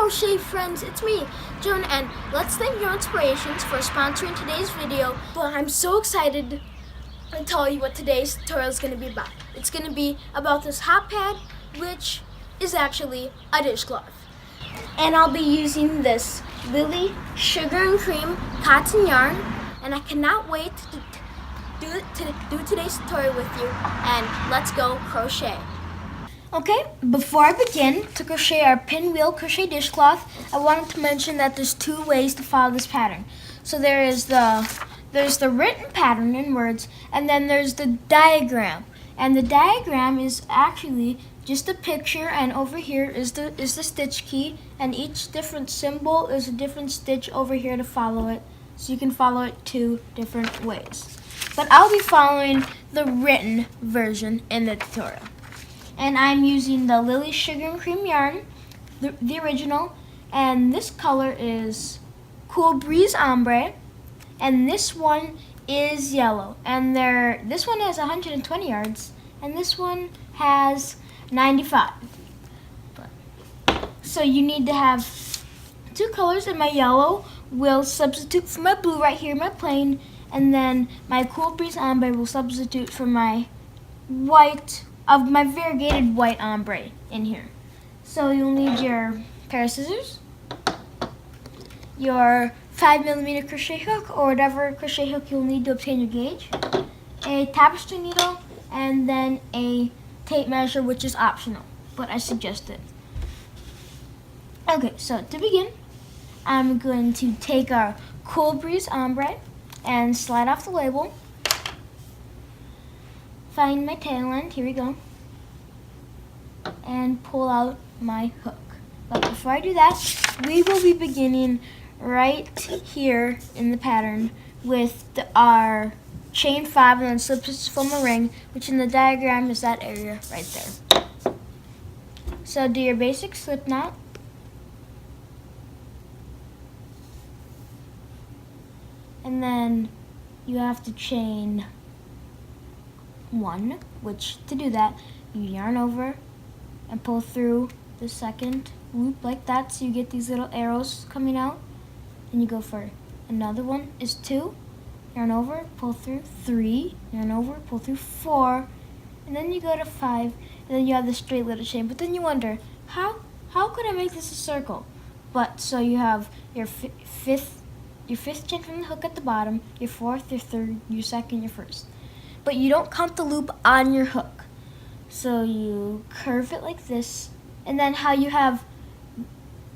crochet friends, it's me, Jonah, and let's thank Yarnspirations for sponsoring today's video. But I'm so excited to tell you what today's tutorial is going to be about. It's going to be about this hot pad, which is actually a dishcloth. And I'll be using this Lily Sugar and Cream cotton yarn, and I cannot wait to do today's tutorial with you, and let's go crochet. Okay, before I begin to crochet our pinwheel crochet dishcloth, I wanted to mention that there's two ways to follow this pattern. So there's the written pattern in words, and then there's the diagram. And the diagram is actually just a picture, and over here is the stitch key, and each different symbol is a different stitch over here to follow it. So you can follow it two different ways. But I'll be following the written version in the tutorial. And I'm using the Lily Sugar and Cream yarn, the original, and this color is Cool Breeze Ombre, and this one is yellow. And this one has 120 yards, and this one has 95. So you need to have two colors, and my yellow will substitute for my blue right here, my plain, and then my Cool Breeze Ombre will substitute for my white, of my variegated white ombre in here. So you'll need your pair of scissors, your 5mm crochet hook or whatever crochet hook you'll need to obtain your gauge, a tapestry needle, and then a tape measure, which is optional, but I suggest it. Okay, so to begin, I'm going to take our Cool Breeze Ombre and slide off the label. Find my tail end, here we go, and pull out my hook. But before I do that, we will be beginning right here in the pattern with our chain 5 and then slip stitches from a ring, which in the diagram is that area right there. So do your basic slip knot. And then you have to chain 1, which to do that, you yarn over and pull through the second loop like that, so you get these little arrows coming out. And you go for another one is 2, yarn over, pull through 3, yarn over, pull through 4, and then you go to 5, and then you have the straight little chain. But then you wonder, how could I make this a circle? But so you have your fifth chain from the hook at the bottom, your 4th, your 3rd, your 2nd, your 1st. But you don't count the loop on your hook. So you curve it like this, and then how you have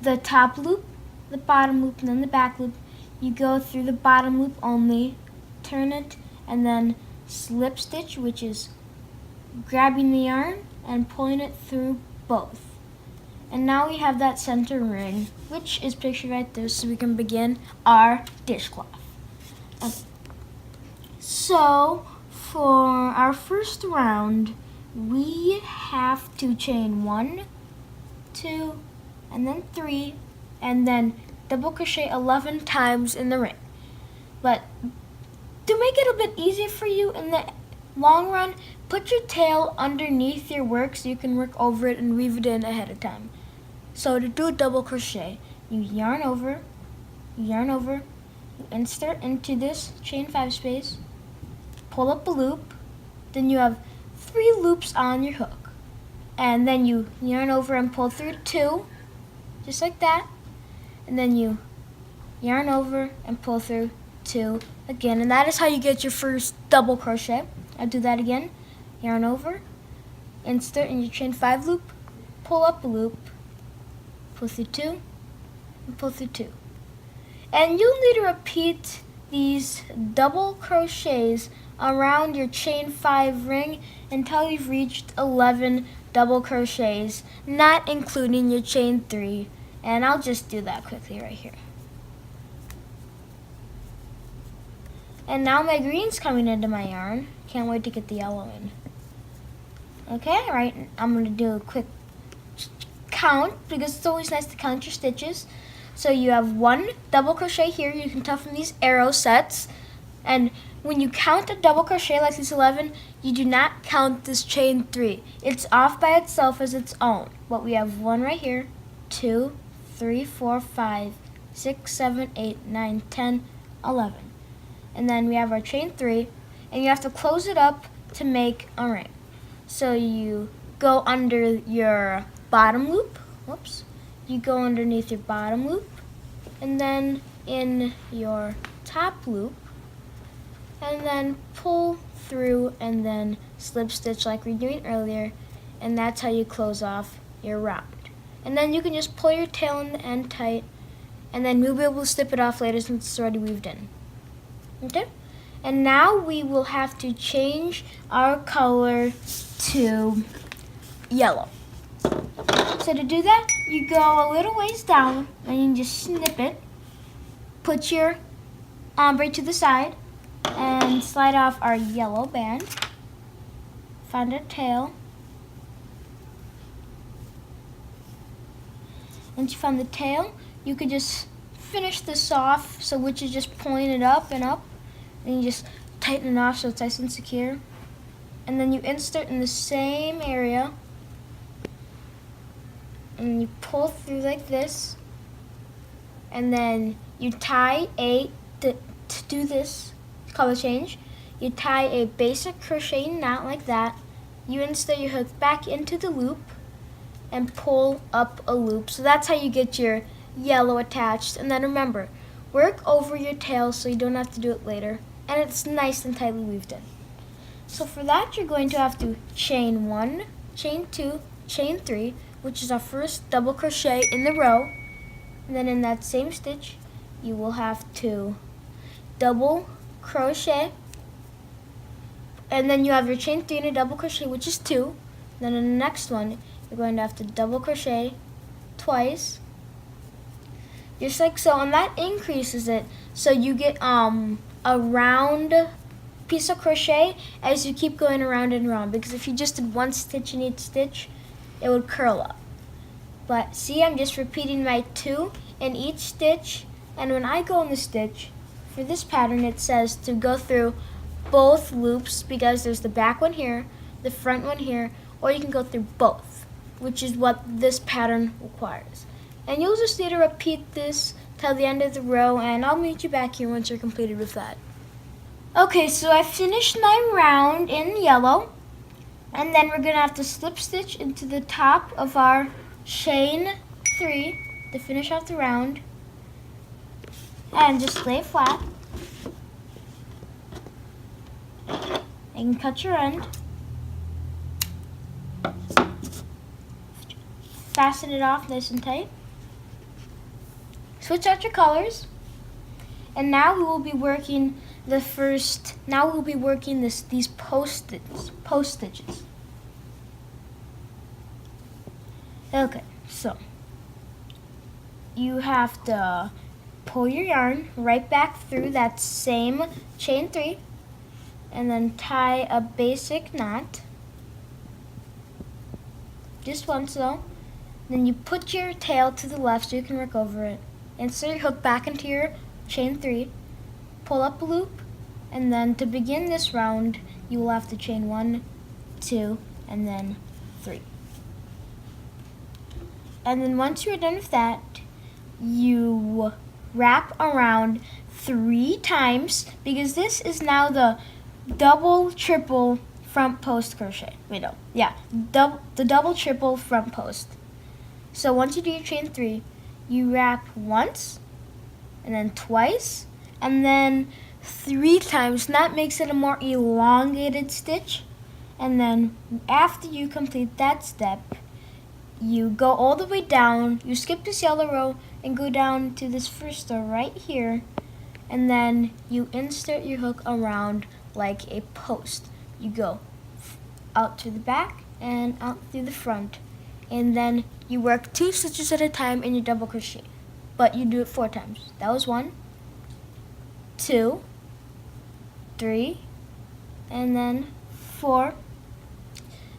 the top loop, the bottom loop, and then the back loop, you go through the bottom loop only, turn it, and then slip stitch, which is grabbing the yarn and pulling it through both. And now we have that center ring, which is pictured right there, so we can begin our dishcloth. Okay. So for our first round, we have to chain 1, 2, and then 3, and then double crochet 11 times in the ring. But to make it a bit easier for you in the long run, put your tail underneath your work so you can work over it and weave it in ahead of time. So to do a double crochet, you yarn over, you insert into this chain 5 space, pull up a loop, then you have 3 loops on your hook, and then you yarn over and pull through 2, just like that, and then you yarn over and pull through 2 again, and that is how you get your first double crochet. I'll do that again. Yarn over, insert in your chain 5 loop, pull up a loop, pull through 2, and pull through 2. And you'll need to repeat these double crochets around your chain 5 ring until you've reached 11 double crochets, not including your chain 3. And I'll just do that quickly right here. And now my green's coming into my yarn. Can't wait to get the yellow in. Okay, right, I'm going to do a quick count because it's always nice to count your stitches. So you have 1 double crochet here. You can tell from these arrow sets. And when you count a double crochet like this 11, you do not count this chain 3. It's off by itself as its own. But we have 1 right here, 2, 3, 4, 5, 6, 7, 8, 9, 10, 11. And then we have our chain 3, and you have to close it up to make a ring. So you go under your bottom loop, whoops, you go underneath your bottom loop, and then in your top loop, and then pull through and then slip stitch like we were doing earlier, and that's how you close off your round. And then you can just pull your tail in the end tight, and then we'll be able to snip it off later since it's already weaved in. Okay? And now we will have to change our color to yellow. So to do that, you go a little ways down and you just snip it. Put your ombre to the side and slide off our yellow band. Find our tail. Once you find the tail, you can just finish this off, so which is just pulling it up and up. And you just tighten it off so it's nice and secure. And then you insert in the same area. And you pull through like this. And then you tie to do this color change, you tie a basic crochet knot like that. You insert your hook back into the loop and pull up a loop. So that's how you get your yellow attached. And then remember, work over your tail so you don't have to do it later. And it's nice and tightly weaved in. So for that, you're going to have to chain 1, chain 2, chain 3, which is our first double crochet in the row. And then in that same stitch, you will have to double crochet. And then you have your chain 3 and a double crochet, which is 2. Then in the next one, you're going to have to double crochet twice. Just like so, and that increases it. So you get a round piece of crochet as you keep going around and around, because if you just did one stitch in each stitch, it would curl up. But see, I'm just repeating my 2 in each stitch, and when I go in the stitch, for this pattern it says to go through both loops, because there's the back one here, the front one here, or you can go through both, which is what this pattern requires. And you'll just need to repeat this till the end of the row, and I'll meet you back here once you're completed with that. Okay, so I finished my round in yellow, and then we're going to have to slip stitch into the top of our chain 3 to finish off the round, and just lay it flat. You can cut your end, fasten it off nice and tight. Switch out your colors, and now we will be working these post stitches. Okay, so you have to pull your yarn right back through that same chain 3 and then tie a basic knot, just once though. Then you put your tail to the left so you can work over it. Insert your hook back into your chain 3, pull up a loop, and then to begin this round, you will have to chain 1, 2, and then 3. And then once you're done with that, you wrap around 3 times, because this is now the double, triple front post crochet. The double, triple front post. So once you do your chain 3, you wrap once, and then twice, and then 3 times. And that makes it a more elongated stitch. And then after you complete that step, you go all the way down, you skip this yellow row and go down to this first row right here, and then you insert your hook around like a post. You go out to the back and out through the front, and then you work 2 stitches at a time in your double crochet, but you do it 4 times. That was 1, 2, 3, and then 4.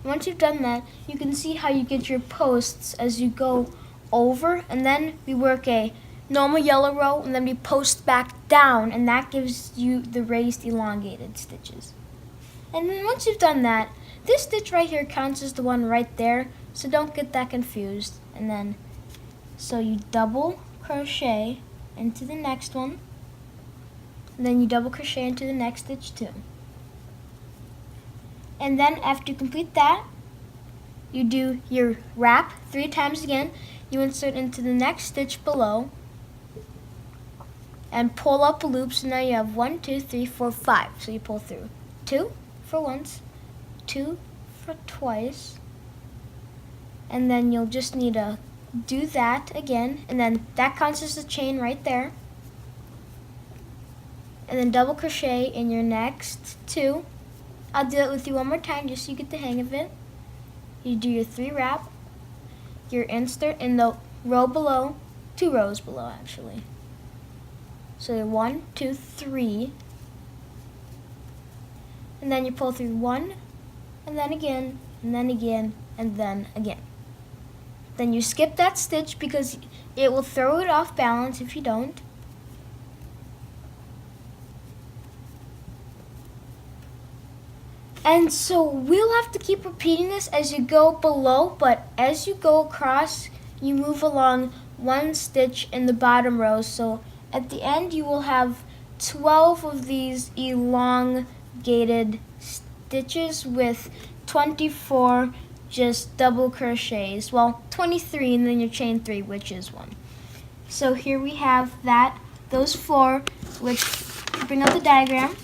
Once you've done that, you can see how you get your posts as you go over, and then we work a normal yellow row, and then we post back down, and that gives you the raised elongated stitches. And then once you've done that, this stitch right here counts as the one right there, so don't get that confused. And then So you double crochet into the next one, and then you double crochet into the next stitch too. And then after you complete that, you do your wrap 3 times again. You insert into the next stitch below and pull up a loop. So now you have 1, 2, 3, 4, 5. So you pull through 2 for once, 2 for twice, and then you'll just need to do that again, and then that counts as a chain right there. And then double crochet in your next 2. I'll do it with you one more time just so you get the hang of it. You do your 3 wrap, your insert in the row below, 2 rows below actually. So 1, 2, 3, and then you pull through 1, and then again, and then again, and then again. Then you skip that stitch because it will throw it off balance if you don't. And so we'll have to keep repeating this as you go below, but as you go across, you move along 1 stitch in the bottom row. So at the end, you will have 12 of these elongated stitches with 24 just double crochets. Well, 23 and then your chain 3, which is 1. So here we have those 4, which, bring up the diagram,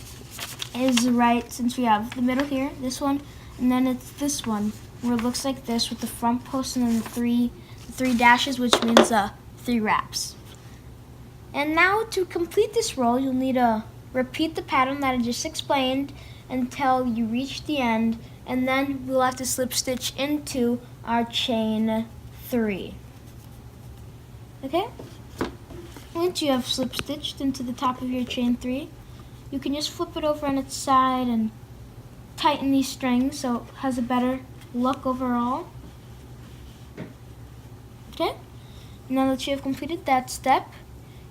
is right, since we have the middle here, this one, and then it's this one where it looks like this with the front post and then the three dashes, which means 3 wraps. And now to complete this row, you'll need to repeat the pattern that I just explained until you reach the end, and then we'll have to slip stitch into our chain 3. Okay? Once you have slip stitched into the top of your chain 3, you can just flip it over on its side and tighten these strings so it has a better look overall. Okay? Now that you have completed that step,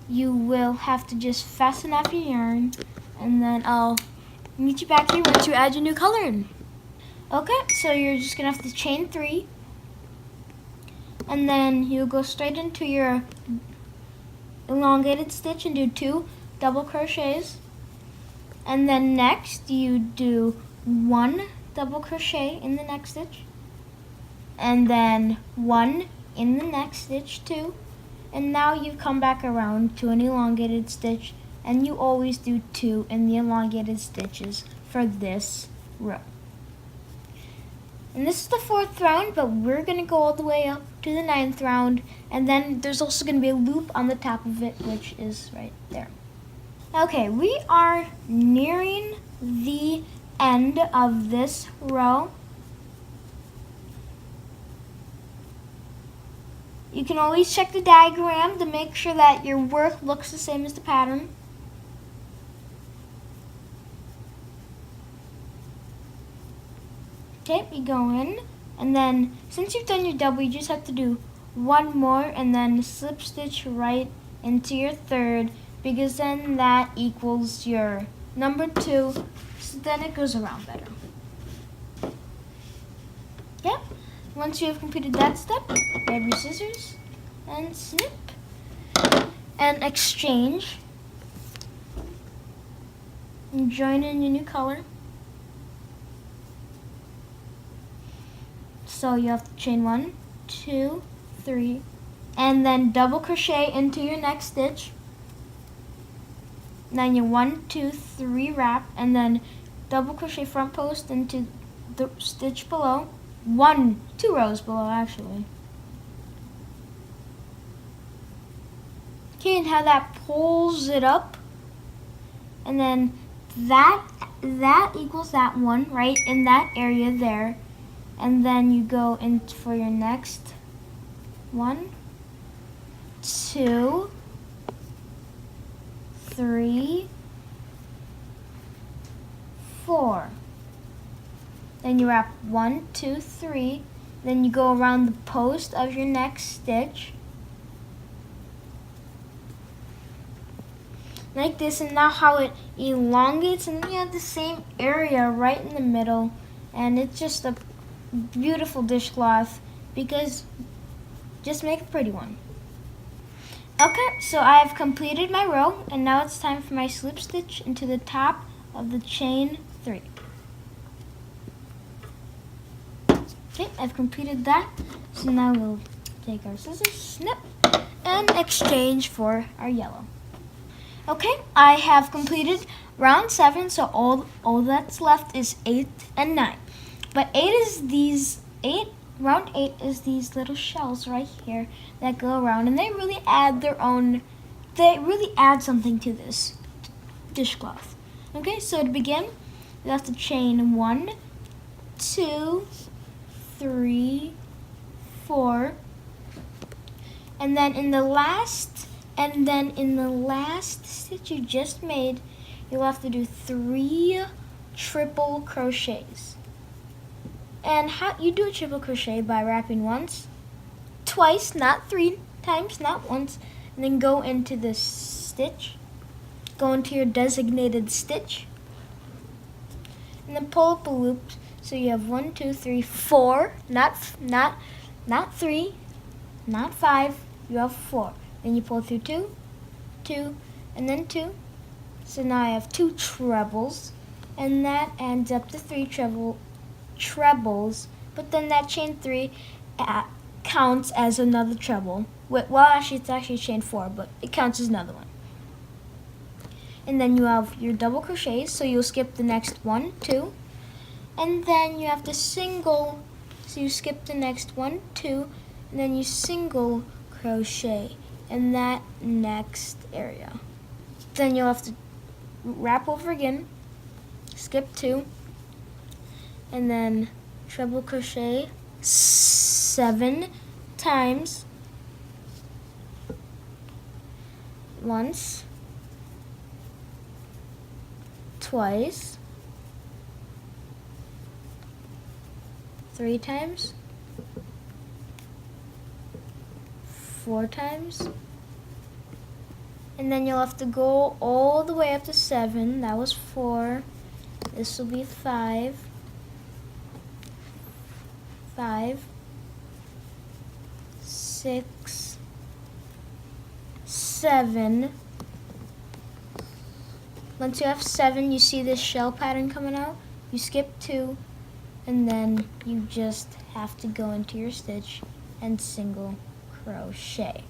you will have to just fasten off your yarn, and then I'll meet you back here once you add your new color in. Okay, so you're just gonna have to chain 3, and then you'll go straight into your elongated stitch and do 2 double crochets. And then next you do 1 double crochet in the next stitch, and then 1 in the next stitch too. And now you've come back around to an elongated stitch, and you always do 2 in the elongated stitches for this row. And this is the 4th round, but we're going to go all the way up to the 9th round, and then there's also going to be a loop on the top of it, which is right there. Okay, we are nearing the end of this row. You can always check the diagram to make sure that your work looks the same as the pattern. Okay, you go in, and then since you've done your double, you just have to do 1 more and then slip stitch right into your 3rd, because then that equals your number 2, so then it goes around better. Yep. Once you have completed that step, grab your scissors and snip and exchange and join in your new color. So you have to chain 1, 2, 3, and then double crochet into your next stitch. Then your 1, 2, 3 wrap, and then double crochet front post into the stitch below. 2 rows below actually. Okay, and how that pulls it up, and then that equals that one right in that area there, and then you go in for your next 1, 2, 3, 4. Then you wrap 1, 2, 3. Then you go around the post of your next stitch like this, and now how it elongates, and then you have the same area right in the middle, and it's just a beautiful dishcloth, because just make a pretty one. Okay, so I have completed my row, and now it's time for my slip stitch into the top of the chain 3. Okay, I've completed that. So now we'll take our scissors, snip, and exchange for our yellow. Okay, I have completed round 7, so all that's left is 8 and 9. But round 8 is these little shells right here that go around, and they really add something to this dishcloth. Okay, so to begin, you have to chain 1, 2, 3, 4, and then in the last stitch you just made, you'll have to do 3 triple crochets. And how you do a triple crochet by wrapping once, twice, not 3 times, not once, and then go into this stitch, go into your designated stitch, and then pull up a loop. So you have 1, 2, 3, 4, not 3, not 5. You have 4. Then you pull through 2, 2, and then 2. So now I have 2 trebles, and that ends up to 3 trebles. But then that chain 3 counts as another treble. Well, actually, it's actually chain 4, but it counts as another one. And then you have your double crochets, so you'll skip the next 1, 2. And then you have to single, so you skip the next 1, 2, and then you single crochet in that next area. Then you'll have to wrap over again, skip 2, and then treble crochet 7 times, once, twice, 3 times, 4 times, and then you'll have to go all the way up to 7. That was 4. This will be 5, 6, 7. Once you have 7, you see this shell pattern coming out. You skip 2, and then you just have to go into your stitch and single crochet.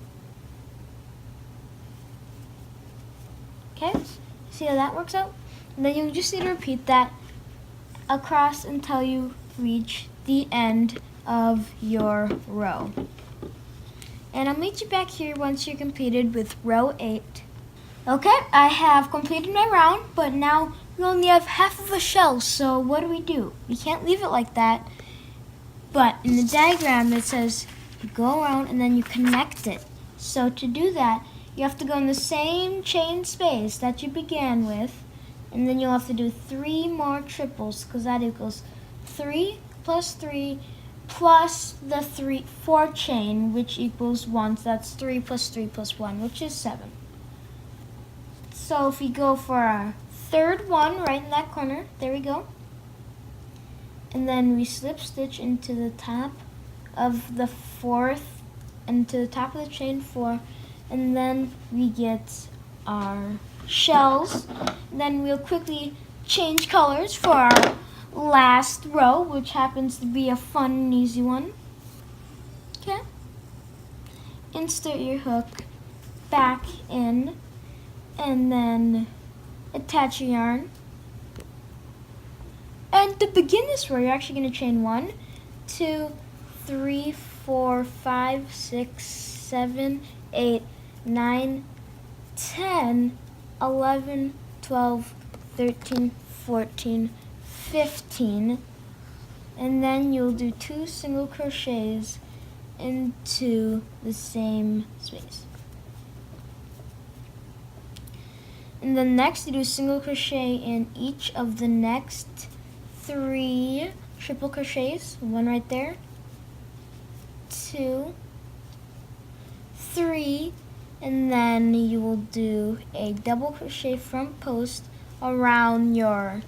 Okay, see how that works out? And then you just need to repeat that across until you reach the end of your row. And I'll meet you back here once you're completed with row 8. Okay, I have completed my round, but now we only have half of a shell, so what do? We can't leave it like that. But in the diagram it says you go around and then you connect it. So to do that, you have to go in the same chain space that you began with, and then you'll have to do 3 more triples, because that equals 3 plus 3 plus the 4 chain, which equals 1. So that's 3 plus 3 plus 1, which is 7. So if we go for our third one right in that corner, there we go. And then we slip stitch into the top of the 4th, into the top of the chain 4, and then we get our shells. And then we'll quickly change colors for our last row, which happens to be a fun and easy one. Okay. Insert your hook back in, and then attach your yarn. And to begin this row, you're actually going to chain 1, 2, 3, 4, 5, 6, 7, 8, 9, 10, 11, 12, 13, 14, 15, and then you'll do 2 single crochets into the same space. And then next you do single crochet in each of the next 3 triple crochets, 1 right there, 2, 3, and then you will do a double crochet front post around your,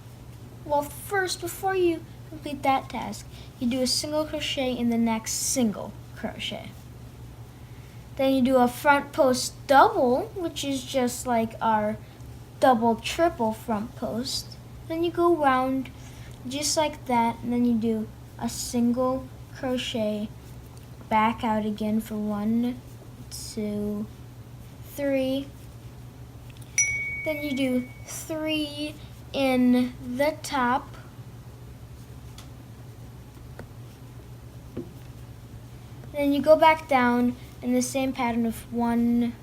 well, first, before you complete that task, you do a single crochet in the next single crochet. Then you do a front post double, which is just like our double triple front post. Then you go round just like that, and then you do a single crochet back out again for 1, 2, 3. Then you do 3 in the top. Then you go back down in the same pattern of 1,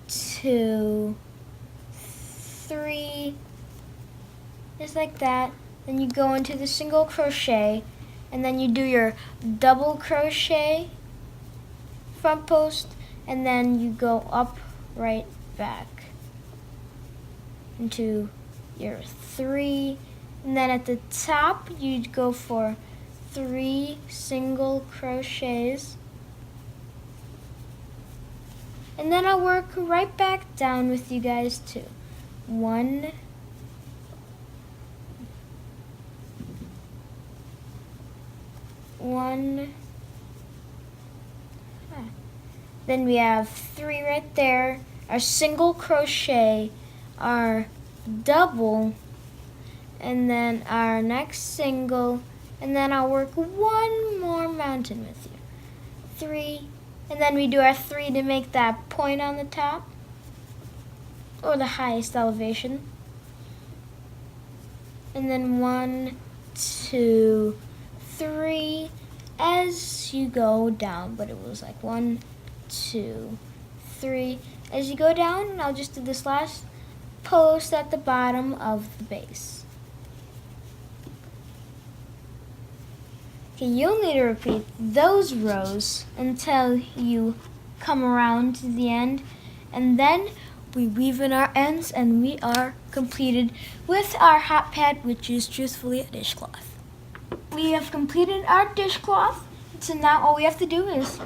2, 3, just like that. Then you go into the single crochet, and then you do your double crochet front post, and then you go up right back into your 3, and then at the top you go for 3 single crochets, and then I'll work right back down with you guys too. 1, 1. Then we have 3 right there, our single crochet, our double, and then our next single, and then I'll work 1 more mountain with you. 3, and then we do our 3 to make that point on the top, or the highest elevation. And then 1, 2, 3 as you go down, but it was like 1, 2, 3 as you go down, and I'll just do this last post at the bottom of the base. Okay, you'll need to repeat those rows until you come around to the end, and then we weave in our ends, and we are completed with our hot pad, which is truthfully a dishcloth. We have completed our dishcloth, so now all we have to do is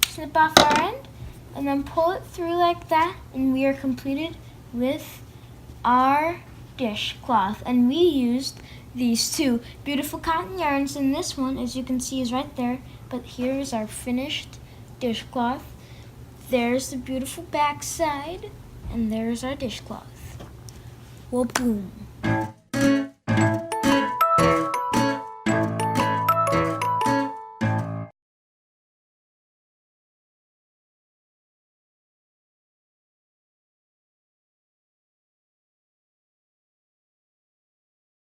snip off our end and then pull it through like that, and we are completed with our dishcloth. And we used these 2 beautiful cotton yarns, and this one, as you can see, is right there, but here's our finished dishcloth. There's the beautiful back side, and there's our dishcloth. Well, boom.